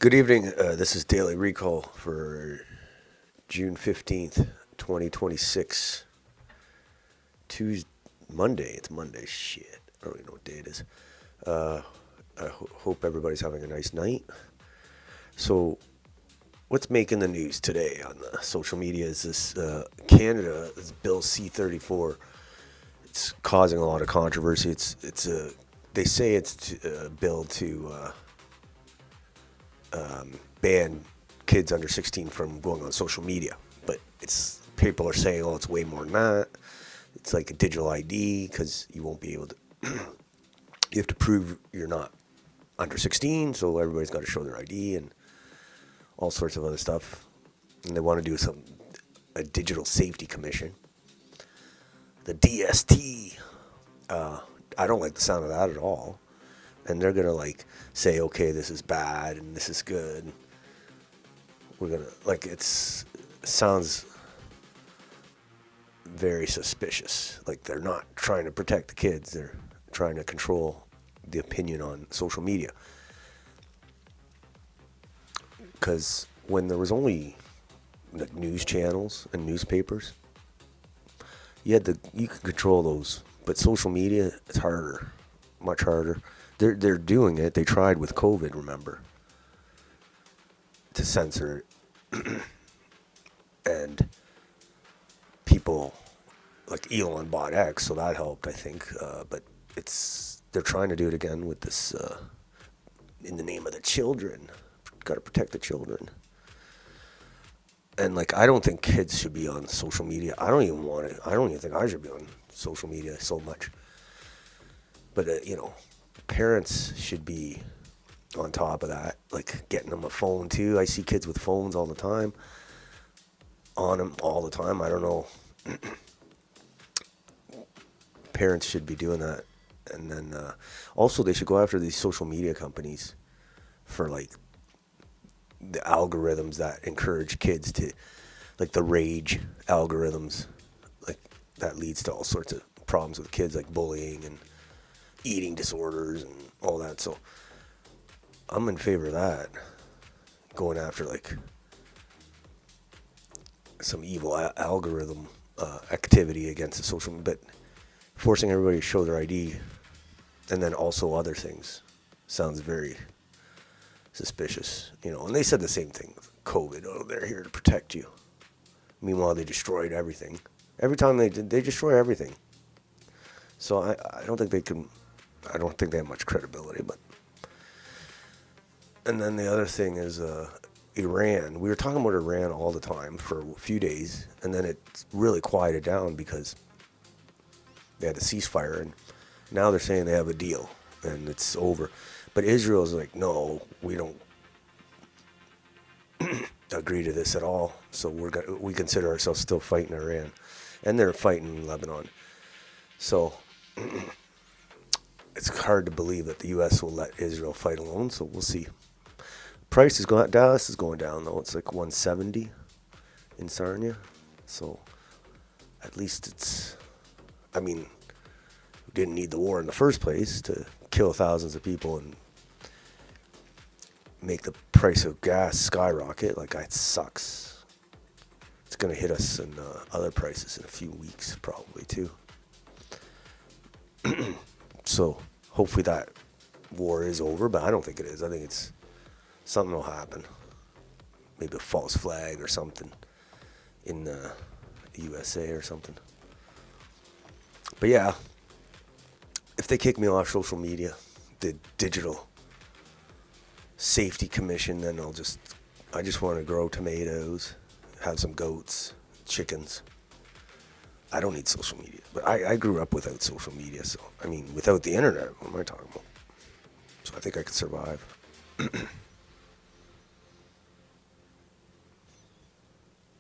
Good evening. This is Daily Recall for June 15th, 2026. Tuesday, Monday. It's Monday. Shit. I don't even know what day it is. Uh, I hope everybody's having a nice night. So, what's making the news today on the social media is this Canada, this Bill C-34. It's causing a lot of controversy. They say it's a bill to ban kids under 16 from going on social media. But it's people are saying, oh, it's way more than that. It's like a digital ID because you won't be able to. You have to prove you're not under 16, so everybody's got to show their ID and all sorts of other stuff. And they want to do a digital safety commission, the DST. I don't like the sound of that at all. And they're gonna say, okay, this is bad and this is good. We're gonna it sounds very suspicious. Like they're not trying to protect the kids. They're trying to control the opinion on social media. Because when there was only news channels and newspapers, you could control those. But social media, it's harder, much harder. They're doing it. They tried with COVID, remember, to censor it. And people like Elon bought X, so that helped, I think. But they're trying to do it again with this in the name of the children. Got to protect the children. And I don't think kids should be on social media. I don't even think I should be on social media so much. But parents should be on top of that, getting them a phone too. I see kids with phones all the time, on them all the time. I don't know. Parents should be doing that. And then also they should go after these social media companies for the algorithms that encourage kids to, the rage algorithms, that leads to all sorts of problems with kids, like bullying and eating disorders and all that. So I'm in favor of that, going after some evil algorithm activity against the social, but forcing everybody to show their ID and then also other things sounds very suspicious, and they said the same thing with COVID. Oh, they're here to protect you. Meanwhile, they destroyed everything. Every time they destroy everything. So I don't think they can. I don't think they have much credibility. But and then the other thing is Iran. We were talking about Iran all the time for a few days, and then it really quieted down because they had a ceasefire, and now they're saying they have a deal and it's over. But Israel's like, no, we don't agree to this at all. So we consider ourselves still fighting Iran, and they're fighting Lebanon. So it's hard to believe that the U.S. will let Israel fight alone. So we'll see. Price is going. Dallas is going down though. It's 170 in Sarnia. So at least it's. I mean, we didn't need the war in the first place to kill thousands of people and make the price of gas skyrocket. It sucks. It's going to hit us in other prices in a few weeks, probably too. So hopefully that war is over, but I don't think it is. I think something will happen. Maybe a false flag or something in the USA or something. But yeah, if they kick me off social media, the digital safety commission, then I just want to grow tomatoes, have some goats, chickens. I don't need social media, but I grew up without social media, so without the internet, what am I talking about? So I think I could survive.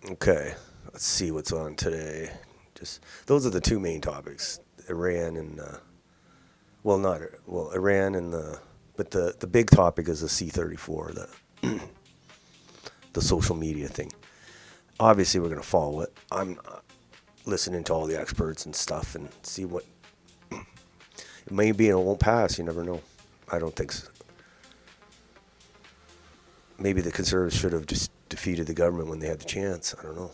Okay, let's see what's on today. Just those are the two main topics: Iran and Iran and but the big topic is the C-34, the social media thing. Obviously, we're gonna follow it. I'm listening to all the experts and stuff and see what it may be, and it won't pass. You never know. I don't think so. maybe the Conservatives should have just defeated the government when they had the chance. I don't know.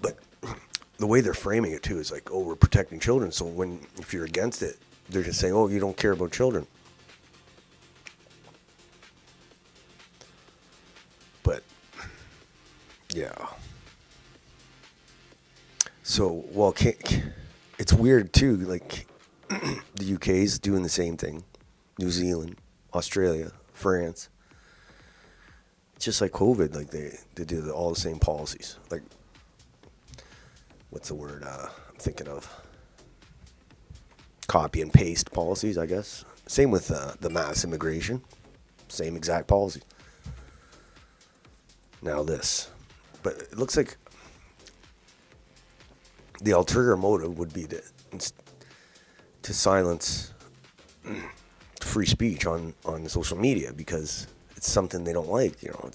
But the way they're framing it too is like, oh, we're protecting children. So if you're against it, they're just saying, oh, you don't care about children. But yeah. So, well, it's weird too. Like the UK's doing the same thing. New Zealand, Australia, France. Just like COVID, like they did all the same policies. Like, what's the word I'm thinking of? Copy and paste policies, I guess. Same with the mass immigration. Same exact policy. Now this. But it looks like the ulterior motive would be to silence free speech on social media because it's something they don't like. You know,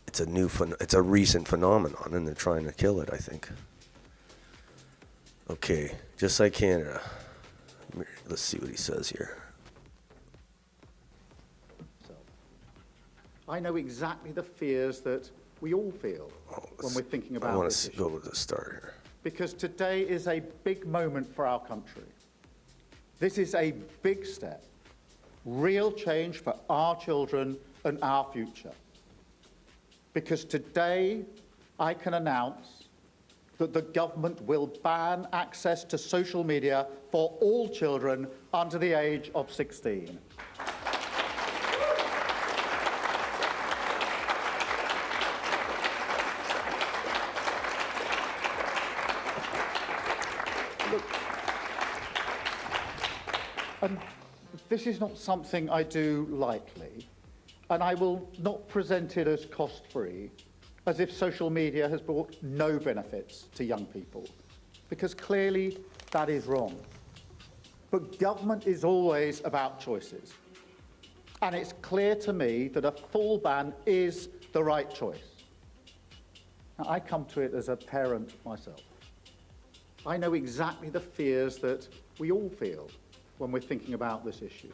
it's a recent phenomenon, and they're trying to kill it, I think. Okay, just like Canada. Let's see what he says here. I know exactly the fears that we all feel when we're thinking about this. I want to go with the start here. Because today is a big moment for our country. This is a big step, real change for our children and our future. Because today I can announce that the government will ban access to social media for all children under the age of 16. Look, and this is not something I do lightly, and I will not present it as cost-free, as if social media has brought no benefits to young people, because clearly that is wrong. But government is always about choices, and it's clear to me that a full ban is the right choice. Now, I come to it as a parent myself. I know exactly the fears that we all feel when we're thinking about this issue.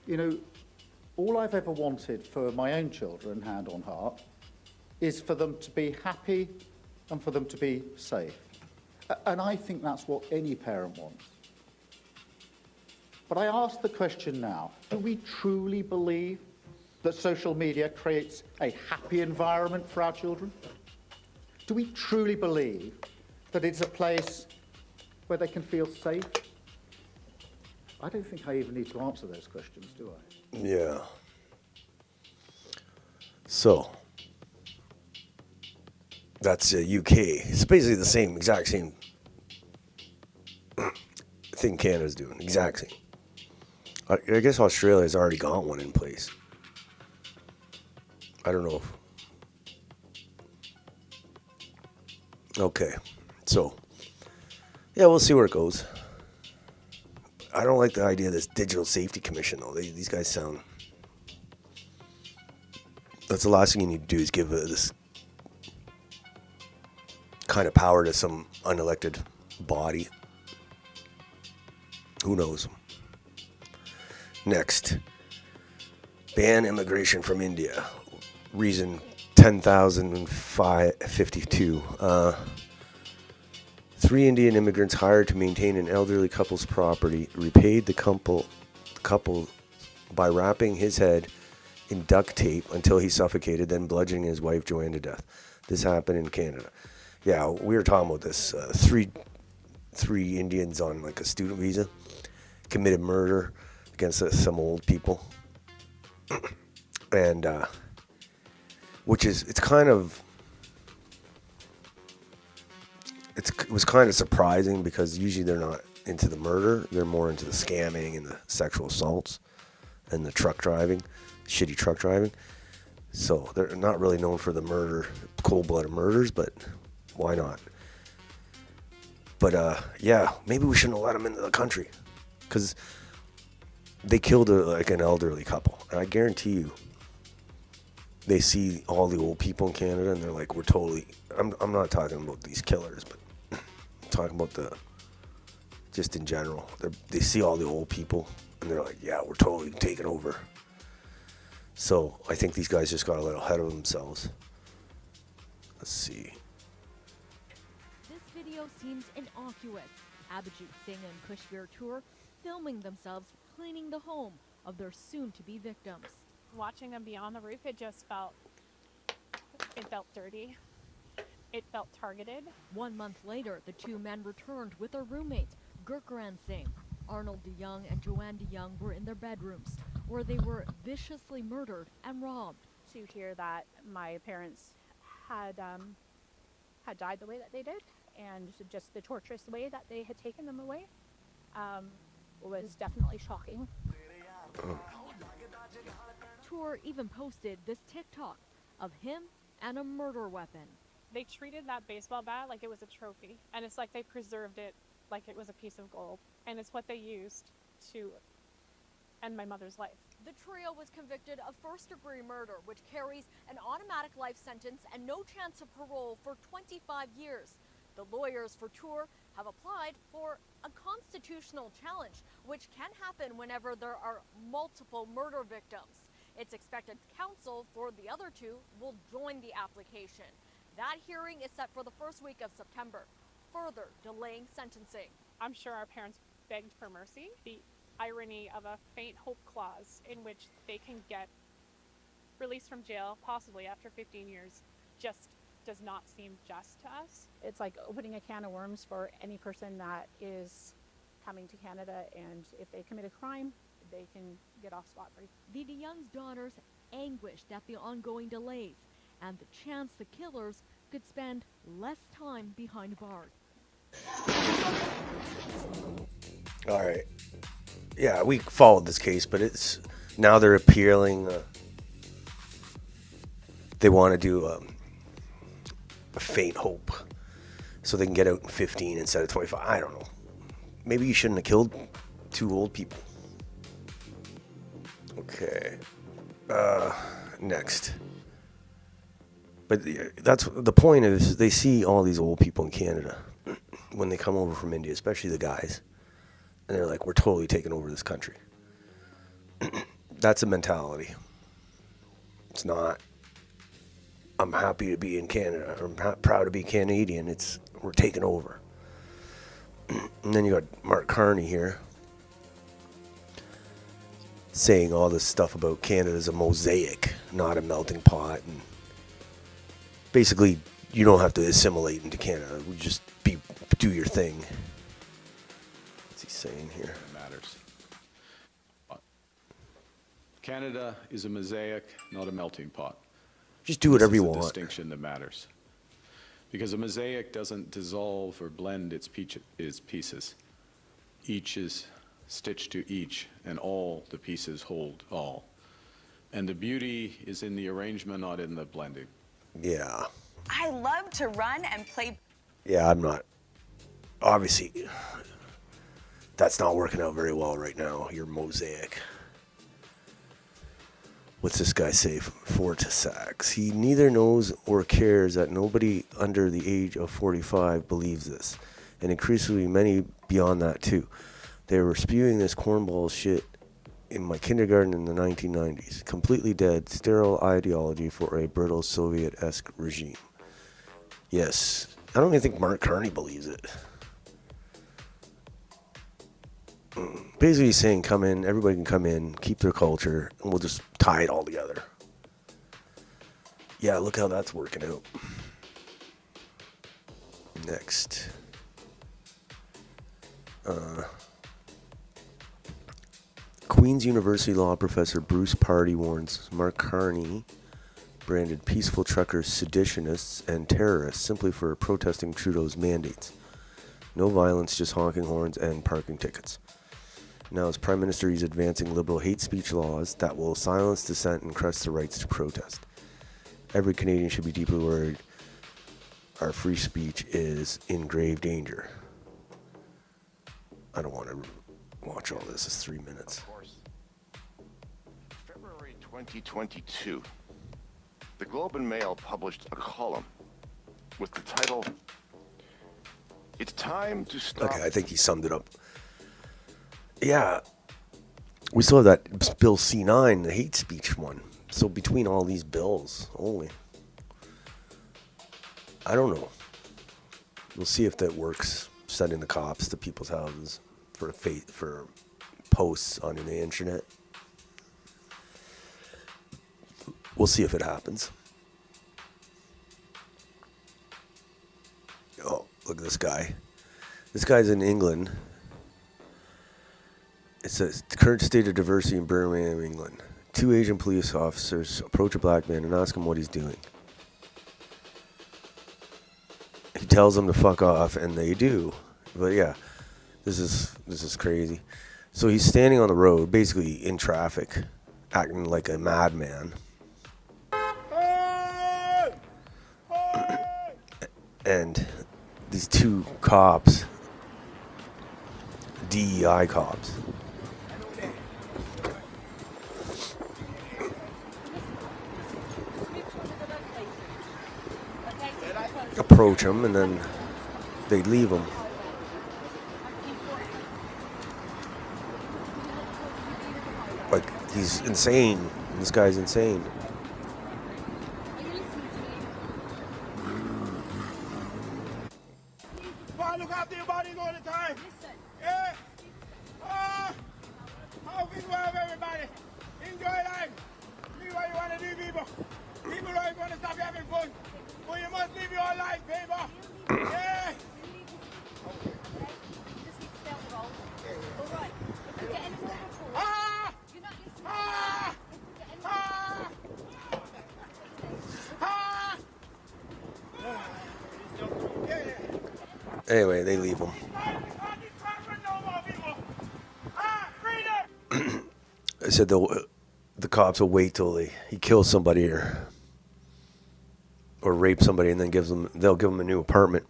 You know, all I've ever wanted for my own children, hand on heart, is for them to be happy and for them to be safe. And I think that's what any parent wants. But I ask the question now, do we truly believe that social media creates a happy environment for our children? Do we truly believe that it's a place where they can feel safe? I don't think I even need to answer those questions, do I? Yeah. So, that's UK. It's basically the same, exact same thing Canada's doing. Exact same. I guess Australia's already got one in place. I don't know if... Okay. So, yeah, we'll see where it goes. I don't like the idea of this Digital Safety Commission, though. These guys sound... That's the last thing you need to do is give this kind of power to some unelected body. Who knows? Next. Ban immigration from India. Reason 10,052. 3 Indian immigrants hired to maintain an elderly couple's property repaid the couple by wrapping his head in duct tape until he suffocated, then bludgeoning his wife Joanne to death. This happened in Canada. Yeah, we were talking about this. Three Indians on like a student visa committed murder against some old people, and it was kind of surprising because usually they're not into the murder. They're more into the scamming and the sexual assaults and the truck driving, shitty truck driving. So they're not really known for the murder, cold-blooded murders, but why not? But yeah, maybe we shouldn't have let them into the country because they killed an elderly couple. And I guarantee you, they see all the old people in Canada and they're like, we're totally... I'm not talking about these killers, but I'm talking about the just in general. They see all the old people, and they're like, yeah, we're totally taking over. So I think these guys just got a little ahead of themselves. Let's see. This video seems innocuous. Abhijit Singh and Kushveer Tour filming themselves cleaning the home of their soon-to-be victims. Watching them be on the roof, it felt dirty. It felt targeted. 1 month later, the two men returned with their roommates, Gurkaran Singh. Arnold DeYoung and Joanne DeYoung were in their bedrooms, where they were viciously murdered and robbed. To hear that my parents had died the way that they did, and just the torturous way that they had taken them away, was definitely shocking. Tour even posted this TikTok of him and a murder weapon. They treated that baseball bat like it was a trophy, and it's like they preserved it like it was a piece of gold, and it's what they used to end my mother's life. The trio was convicted of first-degree murder, which carries an automatic life sentence and no chance of parole for 25 years. The lawyers for Tour have applied for a constitutional challenge, which can happen whenever there are multiple murder victims. It's expected counsel for the other two will join the application. That hearing is set for the first week of September, further delaying sentencing. I'm sure our parents begged for mercy. The irony of a faint hope clause in which they can get released from jail, possibly after 15 years, just does not seem just to us. It's like opening a can of worms for any person that is coming to Canada, and if they commit a crime, they can get off scot-free. The DeYoung's daughters anguished at the ongoing delays and the chance the killers could spend less time behind bars. All right. Yeah, we followed this case, but it's now they're appealing. They want to do a faint hope so they can get out in 15 instead of 25. I don't know. Maybe you shouldn't have killed two old people. Okay. Next. But that's the point is they see all these old people in Canada when they come over from India, especially the guys. And they're like, we're totally taking over this country. That's a mentality. It's not, I'm happy to be in Canada, or I'm proud to be Canadian. It's, we're taking over. And then you got Mark Carney here saying all this stuff about Canada's a mosaic, not a melting pot. And basically, you don't have to assimilate into Canada. We just do your thing. What's he saying here? Matters. Canada is a mosaic, not a melting pot. Just do whatever you This is want. a distinction that matters. Because a mosaic doesn't dissolve or blend its pieces. Each is stitched to each, and all the pieces hold all. And the beauty is in the arrangement, not in the blending. Yeah. I love to run and play. Yeah, I'm not. Obviously, that's not working out very well right now. Your mosaic. What's this guy say? Fortisax. He neither knows or cares that nobody under the age of 45 believes this. And increasingly many beyond that too. They were spewing this cornball shit in my kindergarten in the 1990s. Completely dead, sterile ideology for a brittle Soviet-esque regime. Yes. I don't even think Mark Carney believes it. Basically he's saying come in, everybody can come in, keep their culture, and we'll just tie it all together. Yeah, look how that's working out. Next. Queen's University law professor Bruce Pardy warns Mark Carney branded peaceful truckers seditionists and terrorists simply for protesting Trudeau's mandates. No violence, just honking horns and parking tickets. Now, as Prime Minister, he's advancing liberal hate speech laws that will silence dissent and crush the rights to protest. Every Canadian should be deeply worried our free speech is in grave danger. I don't want to watch all this. It's 3 minutes. Of course. February 2022, the Globe and Mail published a column with the title, It's time to stop. Okay, I think he summed it up. Yeah. We still have that Bill C9, the hate speech one. So between all these bills, holy. I don't know. We'll see if that works, sending the cops to people's houses for posts on the internet. We'll see if it happens. Oh, look at this guy. This guy's in England. It says, the current state of diversity in Birmingham, England. 2 Asian police officers approach a black man and ask him what he's doing. He tells them to fuck off, and they do. But yeah, this is crazy. So he's standing on the road, basically in traffic, acting like a madman. And these 2 cops, DEI cops, approach him, and then they leave him. Like, he's insane. This guy's insane. Look after your body all the time. Yeah. How can you have everybody? Enjoy life. Do what you want to do, people. People don't want to stop you having fun. But you must live your life, people. Yeah. Anyway, they leave him. I said the cops will wait till he kills somebody or rapes somebody, and then they'll give them a new apartment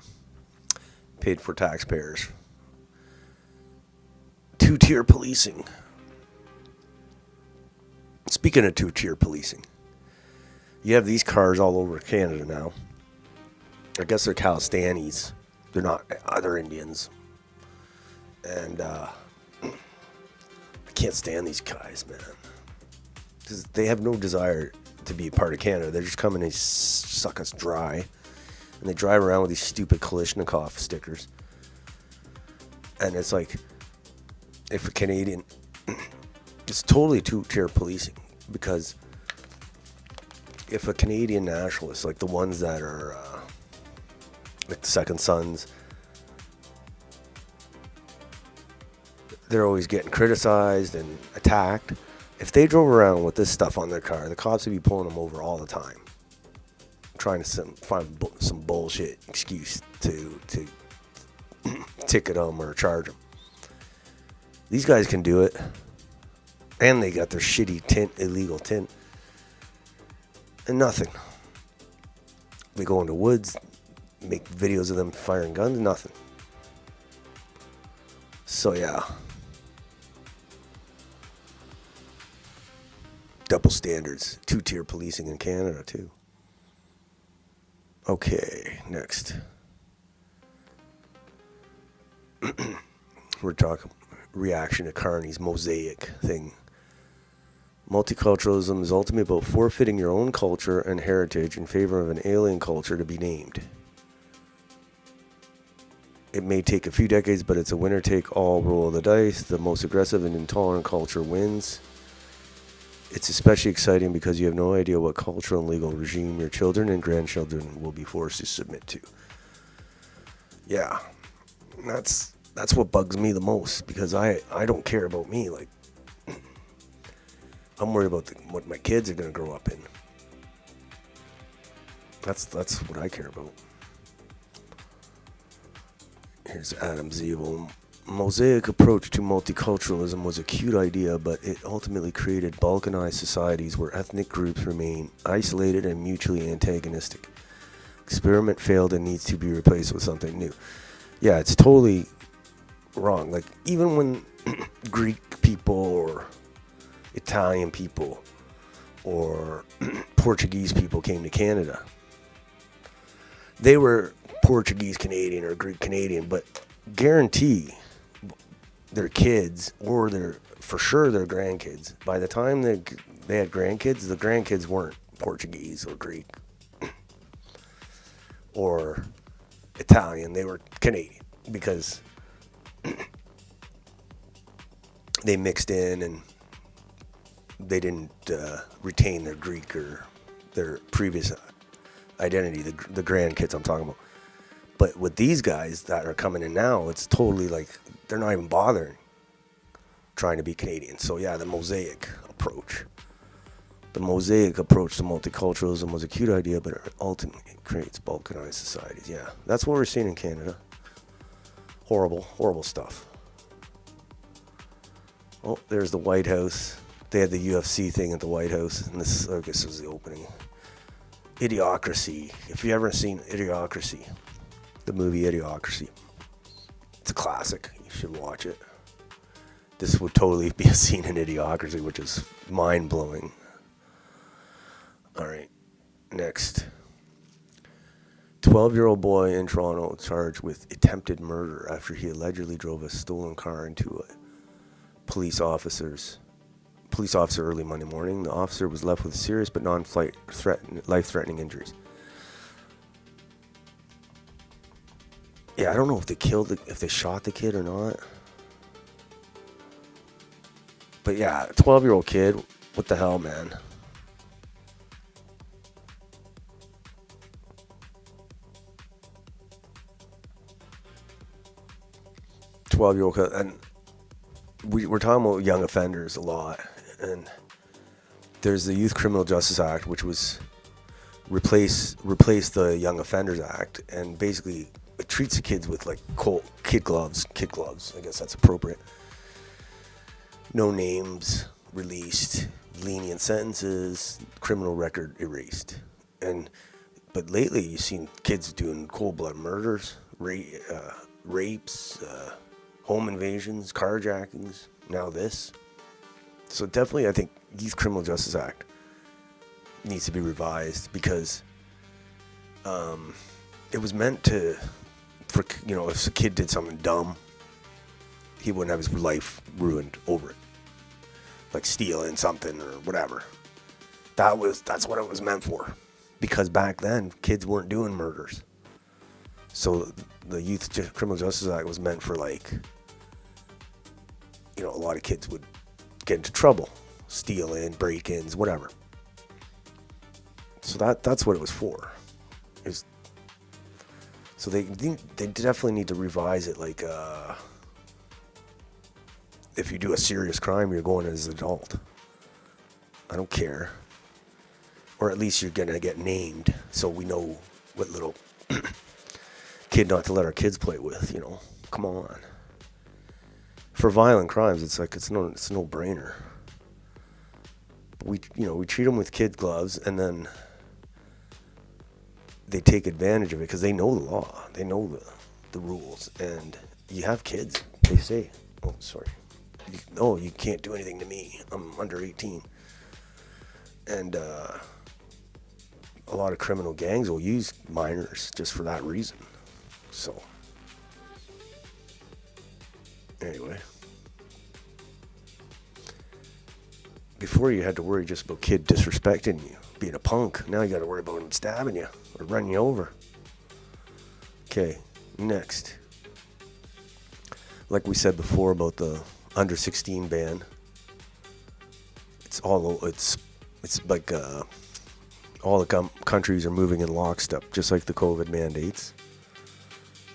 paid for taxpayers. 2-tier policing. Speaking of 2-tier policing, you have these cars all over Canada now. I guess they're Calistanis. They're not other Indians. And I can't stand these guys, man. They have no desire to be a part of Canada. They're just coming to suck us dry. And they drive around with these stupid Kalashnikov stickers. And it's like, if a Canadian... It's totally 2-tier policing. Because if a Canadian nationalist, like the ones that are... like the Second Sons, they're always getting criticized and attacked. If they drove around with this stuff on their car, the cops would be pulling them over all the time, trying to find some bullshit excuse to ticket them or charge them. These guys can do it, and they got their shitty illegal tint, and nothing. They go into woods, make videos of them firing guns, nothing. So yeah. Double standards. 2-tier policing in Canada too. Okay, next. We're talking reaction to Carney's mosaic thing. Multiculturalism is ultimately about forfeiting your own culture and heritage in favor of an alien culture to be named. It may take a few decades, but it's a winner-take-all roll of the dice. The most aggressive and intolerant culture wins. It's especially exciting because you have no idea what cultural and legal regime your children and grandchildren will be forced to submit to. Yeah, that's what bugs me the most, because I don't care about me. Like, I'm worried about what my kids are going to grow up in. That's what I care about. Here's Adam Zeeble. Mosaic approach to multiculturalism was a cute idea, but it ultimately created balkanized societies where ethnic groups remain isolated and mutually antagonistic. Experiment failed and needs to be replaced with something new. Yeah, it's totally wrong. Like, even when Greek people or Italian people or Portuguese people came to Canada, they were Portuguese Canadian or Greek Canadian, but guarantee their kids or for sure their grandkids, by the time they had grandkids, the grandkids weren't Portuguese or Greek or Italian, they were Canadian, because they mixed in and they didn't retain their Greek or their previous identity, the grandkids I'm talking about. But with these guys that are coming in now, it's totally like they're not even bothering trying to be Canadian. So yeah, the mosaic approach. The mosaic approach to multiculturalism was a cute idea, but it ultimately creates balkanized societies. Yeah, that's what we're seeing in Canada. Horrible, horrible stuff. Oh, there's the White House. They had the UFC thing at the White House, and this, I guess, was the opening. Idiocracy. If you ever seen Idiocracy, the movie Idiocracy, it's a classic. You should watch it. This would totally be a scene in Idiocracy, which is mind-blowing. All right, next. 12-year-old boy in Toronto charged with attempted murder after he allegedly drove a stolen car into a police officer early Monday morning. The officer was left with serious but life-threatening injuries. Yeah, I don't know if they shot the kid or not. But yeah, 12-year-old kid, what the hell, man? And we're talking about young offenders a lot, and there's the Youth Criminal Justice Act, which was replace the Young Offenders Act, and basically it treats the kids with like kid gloves. I guess that's appropriate. No names released, lenient sentences, criminal record erased, but lately you've seen kids doing cold-blooded murders, rapes. Home invasions, carjackings, now this. So definitely I think Youth Criminal Justice Act needs to be revised, because it was meant for if a kid did something dumb, he wouldn't have his life ruined over it. Like stealing something or whatever. That's what it was meant for. Because back then, kids weren't doing murders. So the Youth Criminal Justice Act was meant for a lot of kids would get into trouble, steal-in, break-ins, whatever. So that's what it was for. So they definitely need to revise it. Like, if you do a serious crime, you're going as an adult. I don't care. Or at least you're gonna get named, so we know what little kid not to let our kids play with. Come on. For violent crimes, it's a no-brainer. We treat them with kid gloves, and then they take advantage of it because they know the law, they know the rules, and you have kids. They say, "Oh, sorry, you can't do anything to me. I'm under 18," and a lot of criminal gangs will use minors just for that reason. So. Anyway, before you had to worry just about kid disrespecting you, being a punk. Now you got to worry about him stabbing you or running you over. Okay, next. Like we said before about the under 16 ban, it's like all the countries are moving in lockstep, just like the COVID mandates.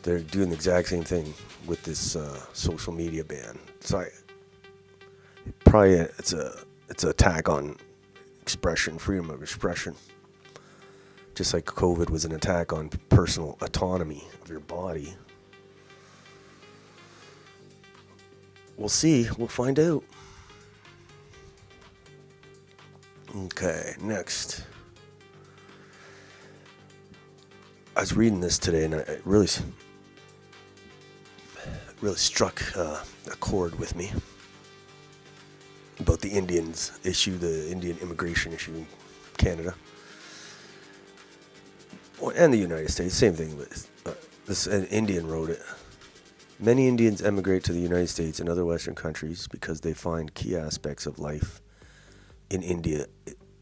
They're doing the exact same thing with this social media ban. So it's an attack on expression, freedom of expression. Just like COVID was an attack on personal autonomy of your body. We'll see. We'll find out. Okay, next. I was reading this today, and it really struck a chord with me about the Indians issue, the Indian immigration issue in Canada. And the United States, same thing, but An Indian wrote it. Many Indians emigrate to the United States and other Western countries because they find key aspects of life in India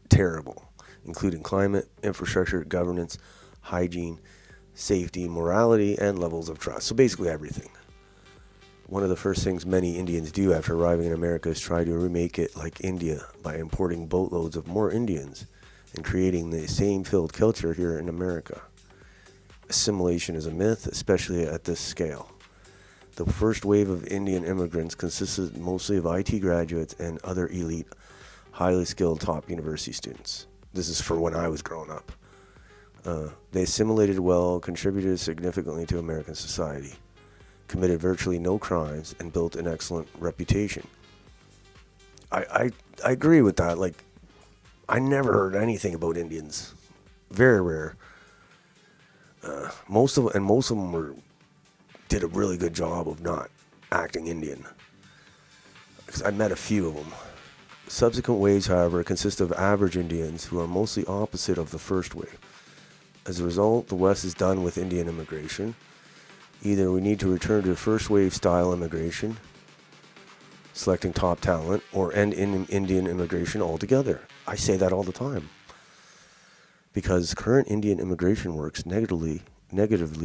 terrible, including climate, infrastructure, governance, hygiene, safety, morality, and levels of trust. So basically everything. One of the first things many Indians do after arriving in America is try to remake it like India by importing boatloads of more Indians and creating the same filled culture here in America. Assimilation is a myth, especially at this scale. The first wave of Indian immigrants consisted mostly of IT graduates and other elite, highly skilled top university students. This is for when I was growing up. They assimilated well, contributed significantly to American society, committed virtually no crimes, and built an excellent reputation. I agree with that. Like, I never heard anything about Indians. Very rare. Most of them did a really good job of not acting Indian. Because I met a few of them. Subsequent waves, however, consist of average Indians who are mostly opposite of the first wave. As a result, the West is done with Indian immigration. Either we need to return to first wave style immigration, selecting top talent, or end Indian immigration altogether. I say that all the time. Because current Indian immigration works negatively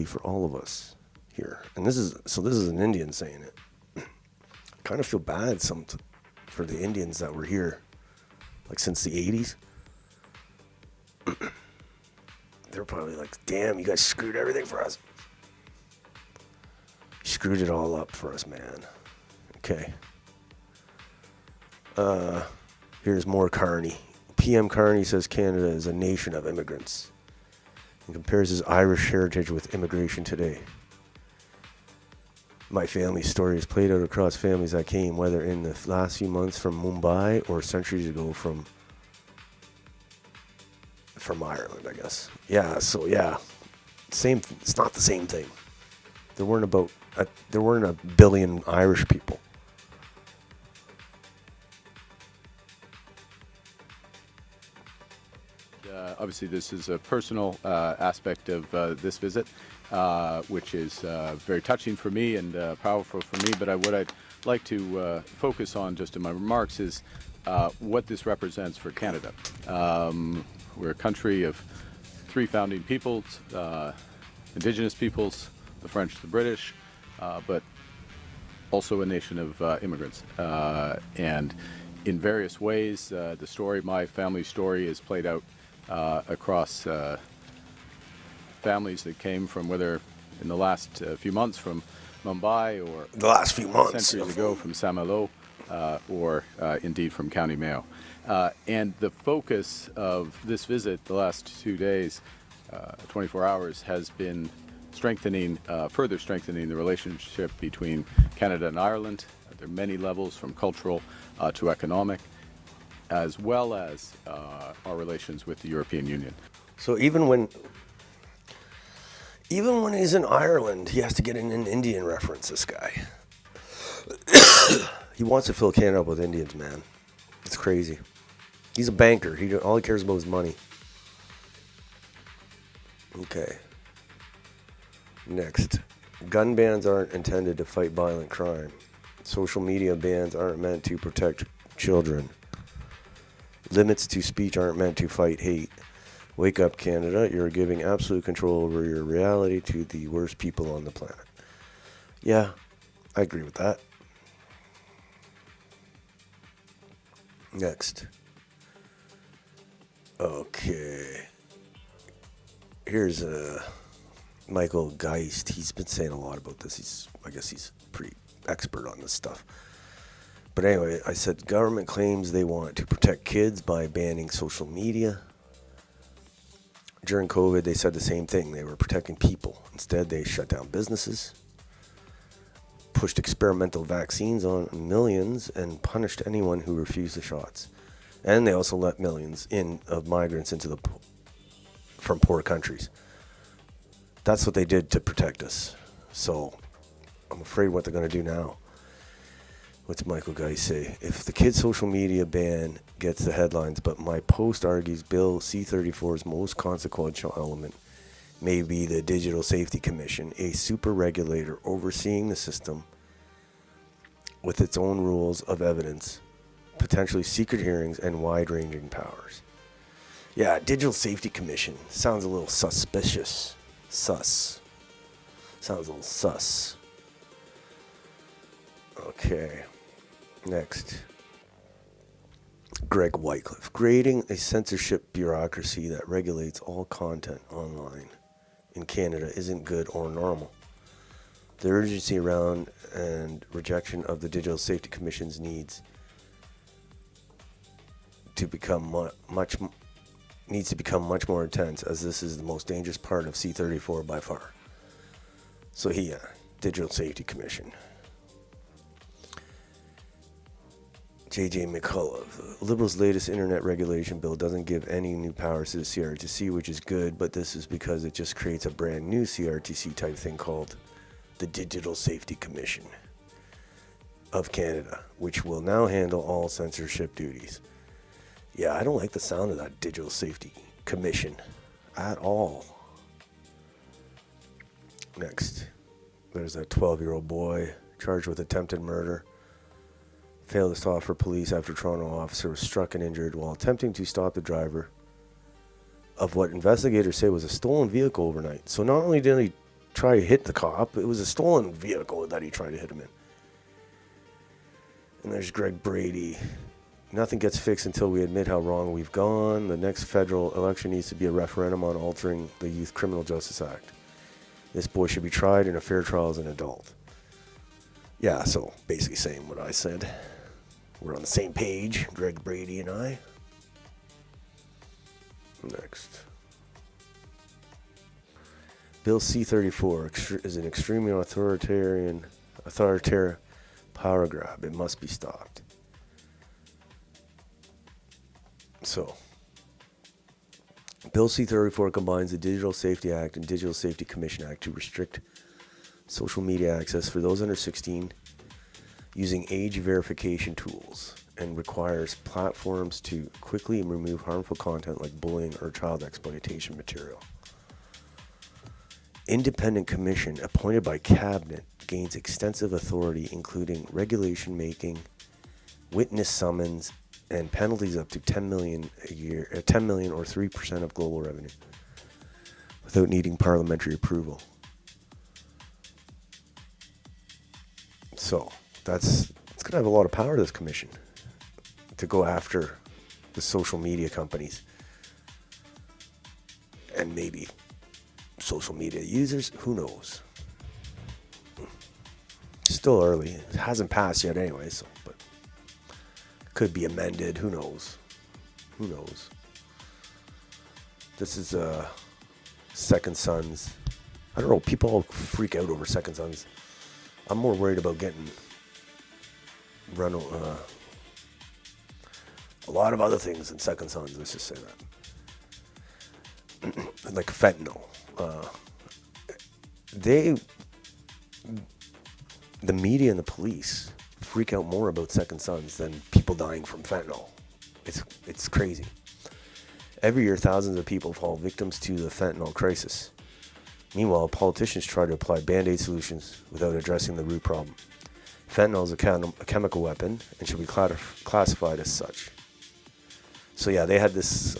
for all of us here. And this is an Indian saying it. I kind of feel bad for the Indians that were here, like since the 80s. They're probably like, damn, you guys screwed everything for us. Screwed it all up for us, man. Okay. Here's more Carney. PM Carney says Canada is a nation of immigrants and compares his Irish heritage with immigration today. My family's story is played out across families that came, whether in the last few months from Mumbai or centuries ago from Ireland, I guess. Yeah, so yeah. Same. It's not the same thing. There weren't a billion Irish people. Obviously, this is a personal aspect of this visit, which is very touching for me and powerful for me. But what I'd like to focus on just in my remarks is what this represents for Canada. We're a country of three founding peoples, Indigenous peoples, the French, the British, but also a nation of immigrants. And in various ways, my family's story is played out across families that came from, whether in the last few months from Mumbai or the last few months centuries ago from Saint-Malo or indeed from County Mayo. And the focus of this visit the last 2 days, 24 hours, has been further strengthening the relationship between Canada and Ireland. There are many levels, from cultural to economic, as well as our relations with the European Union. So even when he's in Ireland, he has to get in an Indian reference, this guy. He wants to fill Canada up with Indians, man. It's crazy. He's a banker. All he cares about is money. Okay. Next. Gun bans aren't intended to fight violent crime. Social media bans aren't meant to protect children. Limits to speech aren't meant to fight hate. Wake up, Canada. You're giving absolute control over your reality to the worst people on the planet. Yeah, I agree with that. Next. Okay. Here's Michael Geist. He's been saying a lot about this. I guess he's pretty expert on this stuff. But anyway, I said government claims they want to protect kids by banning social media. During COVID, they said the same thing. They were protecting people. Instead, they shut down businesses, pushed experimental vaccines on millions, and punished anyone who refused the shots. And they also let millions of migrants from poor countries. That's what they did to protect us. So I'm afraid what they're going to do now. What's Michael Geist say? If the kids' social media ban gets the headlines, but my post argues Bill C-34's most consequential element may be the Digital Safety Commission, a super regulator overseeing the system with its own rules of evidence, potentially secret hearings, and wide-ranging powers. Yeah, Digital Safety Commission. Sounds a little suspicious. Sus. Sounds a little sus. Okay. Next. Greg Wycliffe. Creating a censorship bureaucracy that regulates all content online in Canada isn't good or normal. The urgency around and rejection of the Digital Safety Commission's needs to become much more intense, as this is the most dangerous part of C-34 by far. So Digital Safety Commission. J.J. McCullough. The Liberals' latest internet regulation bill doesn't give any new powers to the CRTC, which is good, but this is because it just creates a brand new CRTC type thing called the Digital Safety Commission of Canada, which will now handle all censorship duties. Yeah, I don't like the sound of that Digital Safety Commission at all. Next, there's a 12-year-old boy charged with attempted murder. Failed to stop for police after Toronto officer was struck and injured while attempting to stop the driver of what investigators say was a stolen vehicle overnight. So not only did he try to hit the cop, it was a stolen vehicle that he tried to hit him in. And there's Greg Brady. Nothing gets fixed until we admit how wrong we've gone. The next federal election needs to be a referendum on altering the Youth Criminal Justice Act. This boy should be tried in a fair trial as an adult. Yeah, so basically saying what I said. We're on the same page, Greg Brady and I. Next. Bill C-34 is an extremely authoritarian power grab. It must be stopped. So, Bill C-34 combines the Digital Safety Act and Digital Safety Commission Act to restrict social media access for those under 16 using age verification tools, and requires platforms to quickly remove harmful content like bullying or child exploitation material. Independent commission appointed by cabinet gains extensive authority, including regulation making, witness summons, and penalties up to $10 million a year, $10 million or 3% of global revenue, without needing parliamentary approval. So it's going to have a lot of power, this commission, to go after the social media companies and maybe social media users. Who knows? Still early. It hasn't passed yet anyway, so but could be amended. Who knows? Who knows? This is Second Sons. I don't know. People all freak out over Second Sons. I'm more worried about getting run a lot of other things than Second Sons. Let's just say that. Like fentanyl. The media and the police freak out more about Second Sons than people dying from fentanyl. It's crazy. Every year, thousands of people fall victims to the fentanyl crisis. Meanwhile, politicians try to apply band-aid solutions without addressing the root problem. Fentanyl is a chemical weapon and should be classified as such. So yeah, they had this...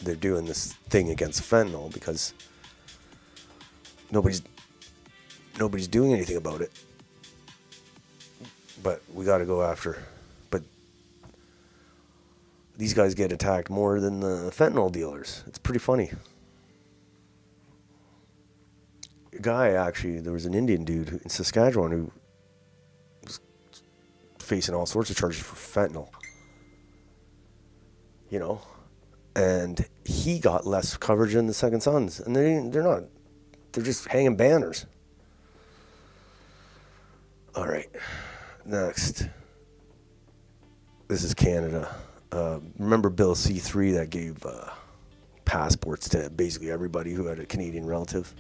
they're doing this thing against fentanyl because nobody's doing anything about it. But we got to go after. But these guys get attacked more than the fentanyl dealers. It's pretty funny. A guy, actually, there was an Indian dude in Saskatchewan who was facing all sorts of charges for fentanyl. You know? And he got less coverage than the Second Sons. And they're not. They're just hanging banners. All right. Next. This is Canada. Remember Bill C-3 that gave passports to basically everybody who had a Canadian relative?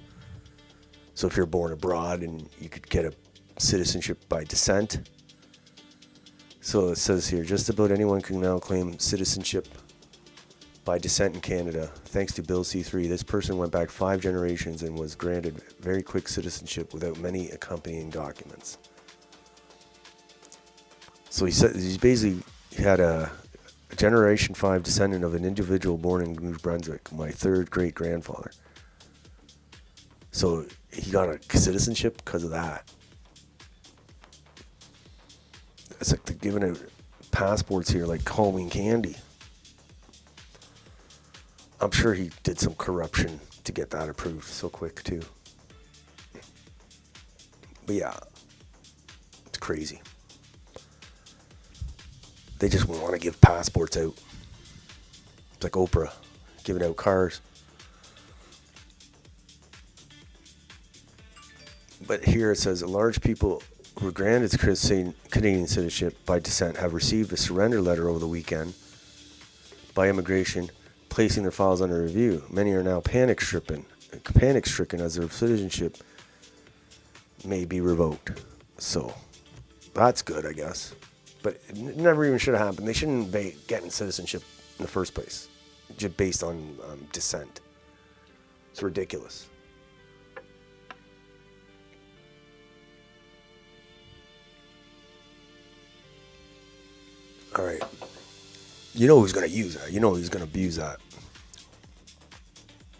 So if you're born abroad and you could get a citizenship by descent. So it says here, just about anyone can now claim citizenship by descent in Canada. Thanks to Bill C-3, this person went back 5 generations and was granted very quick citizenship without many accompanying documents. So he said he's basically had a Generation 5 descendant of an individual born in New Brunswick, my 3rd great-grandfather. So he got a citizenship because of that. It's like they're giving out passports here like Halloween candy. I'm sure he did some corruption to get that approved so quick too. But yeah, it's crazy. They just want to give passports out. It's like Oprah giving out cars. But here it says, a large people who were granted Canadian citizenship by descent have received a surrender letter over the weekend by immigration, placing their files under review. Many are now panic-stricken as their citizenship may be revoked. So, that's good, I guess. But it never even should have happened. They shouldn't be getting citizenship in the first place, just based on descent. It's ridiculous. All right. You know who's going to use that. You know who's going to abuse that.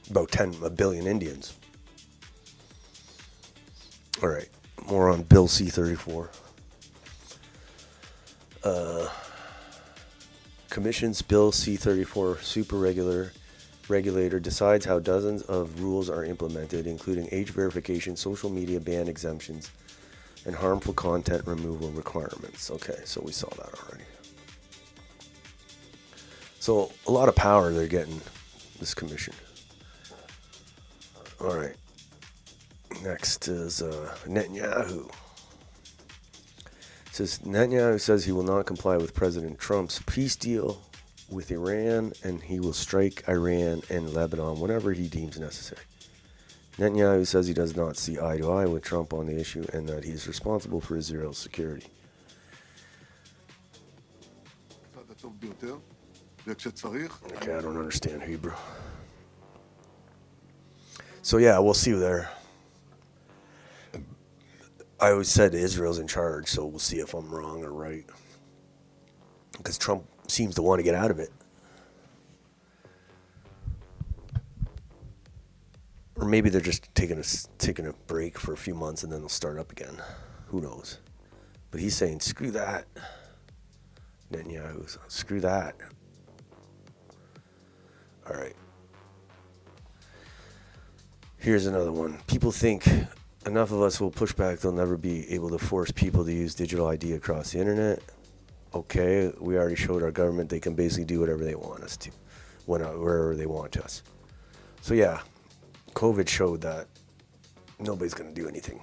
About 1 billion Indians. All right. More on Bill C-34. Commission's Bill C-34 super regulator decides how dozens of rules are implemented, including age verification, social media ban exemptions, and harmful content removal requirements. Okay, so we saw that already. So a lot of power they're getting, this commission. All right. Next is Netanyahu. It says Netanyahu says he will not comply with President Trump's peace deal with Iran, and he will strike Iran and Lebanon whenever he deems necessary. Netanyahu says he does not see eye to eye with Trump on the issue and that he is responsible for Israel's security. Okay, I don't understand Hebrew. So yeah, we'll see you there. I always said Israel's in charge, so we'll see if I'm wrong or right. Because Trump seems to want to get out of it. Or maybe they're just taking a break for a few months and then they'll start up again. Who knows? But he's saying, screw that. Netanyahu, screw that. All right. Here's another one. People think enough of us will push back, they'll never be able to force people to use digital ID across the internet. Okay, we already showed our government they can basically do whatever they want us to, wherever they want us. So yeah, COVID showed that nobody's going to do anything.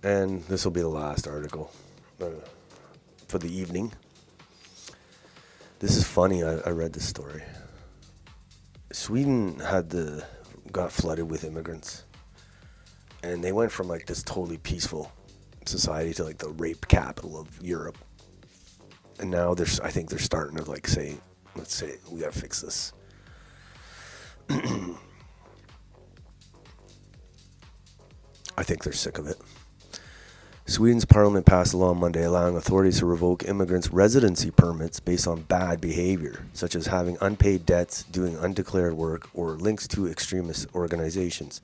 And this will be the last article for the evening. This is funny, I read this story. Sweden got flooded with immigrants. And they went from like this totally peaceful society to like the rape capital of Europe. And now I think they're starting to like say, let's say, we gotta fix this. I think they're sick of it. Sweden's parliament passed a law on Monday allowing authorities to revoke immigrants' residency permits based on bad behavior, such as having unpaid debts, doing undeclared work, or links to extremist organizations.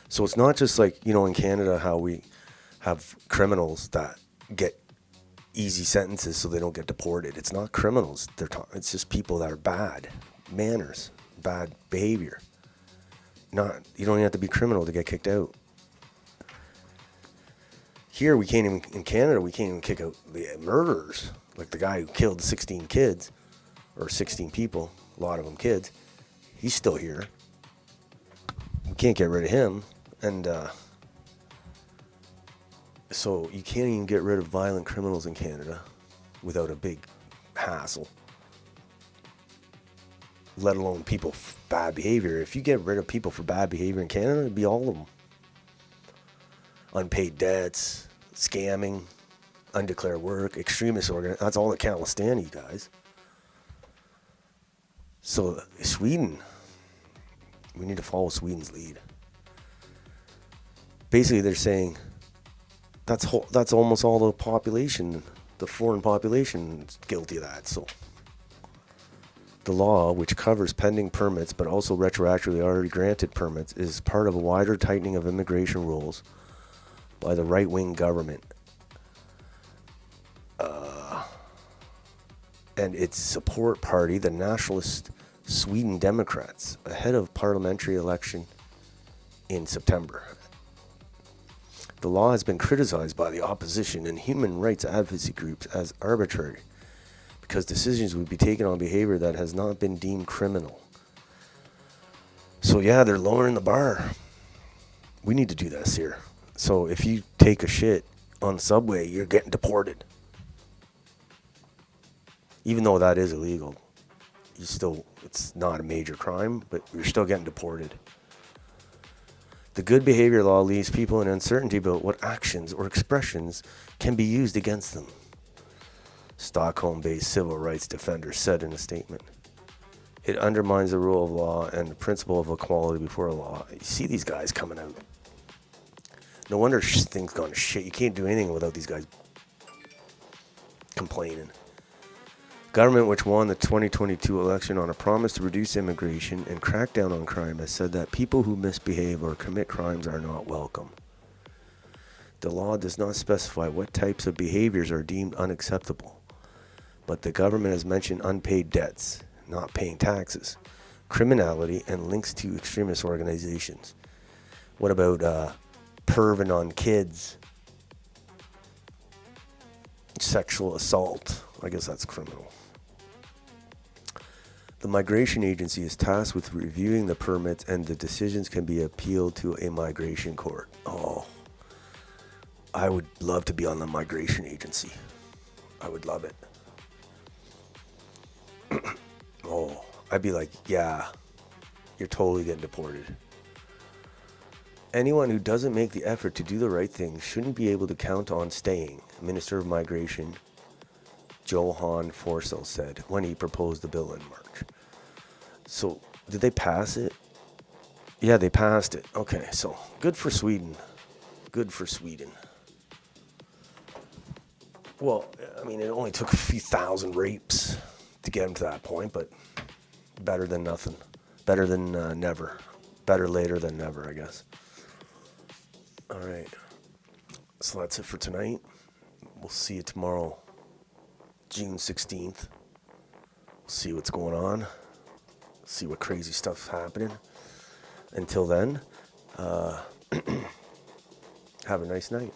So it's not just like, in Canada how we have criminals that get easy sentences so they don't get deported. It's not criminals. It's just people that are bad manners, bad behavior. You don't even have to be criminal to get kicked out. Here, in Canada, we can't even kick out the murderers, like the guy who killed 16 kids, or 16 people, a lot of them kids. He's still here. We can't get rid of him. And so you can't even get rid of violent criminals in Canada without a big hassle, let alone people for bad behavior. If you get rid of people for bad behavior in Canada, it'd be all of them. Unpaid debts, scamming, undeclared work, extremist that's all that can't withstand you guys. So Sweden, we need to follow Sweden's lead. Basically, they're saying that's almost all the population, the foreign population, is guilty of that. So the law, which covers pending permits but also retroactively already granted permits, is part of a wider tightening of immigration rules by the right-wing government and its support party, the nationalist Sweden Democrats, ahead of parliamentary election in September. The law has been criticized by the opposition and human rights advocacy groups as arbitrary because decisions would be taken on behavior that has not been deemed criminal. So yeah, they're lowering the bar. We need to do this here. So if you take a shit on the subway, you're getting deported. Even though that is illegal, it's not a major crime, but you're still getting deported. The good behavior law leaves people in uncertainty about what actions or expressions can be used against them, Stockholm-based civil rights defenders said in a statement. It undermines the rule of law and the principle of equality before the law. You see these guys coming out. No wonder things gone to shit. You can't do anything without these guys complaining. Government, which won the 2022 election on a promise to reduce immigration and crack down on crime, has said that people who misbehave or commit crimes are not welcome. The law does not specify what types of behaviors are deemed unacceptable, but the government has mentioned unpaid debts, not paying taxes, criminality, and links to extremist organizations. What about perving on kids? Sexual assault. I guess that's criminal. The migration agency is tasked with reviewing the permits, and the decisions can be appealed to a migration court. Oh, I would love to be on the migration agency. I would love it. Oh, I'd be like, yeah, you're totally getting deported. Anyone who doesn't make the effort to do the right thing shouldn't be able to count on staying, Minister of Migration Johan Forsell said when he proposed the bill in March. So, did they pass it? Yeah, they passed it. Okay, so good for Sweden. Good for Sweden. Well, I mean, it only took a few thousand rapes to get them to that point, but better than nothing. Better than never. Better later than never, I guess. All right. So that's it for tonight. We'll see you tomorrow, June 16th. We'll see what's going on. See what crazy stuff's happening. Until then, have a nice night.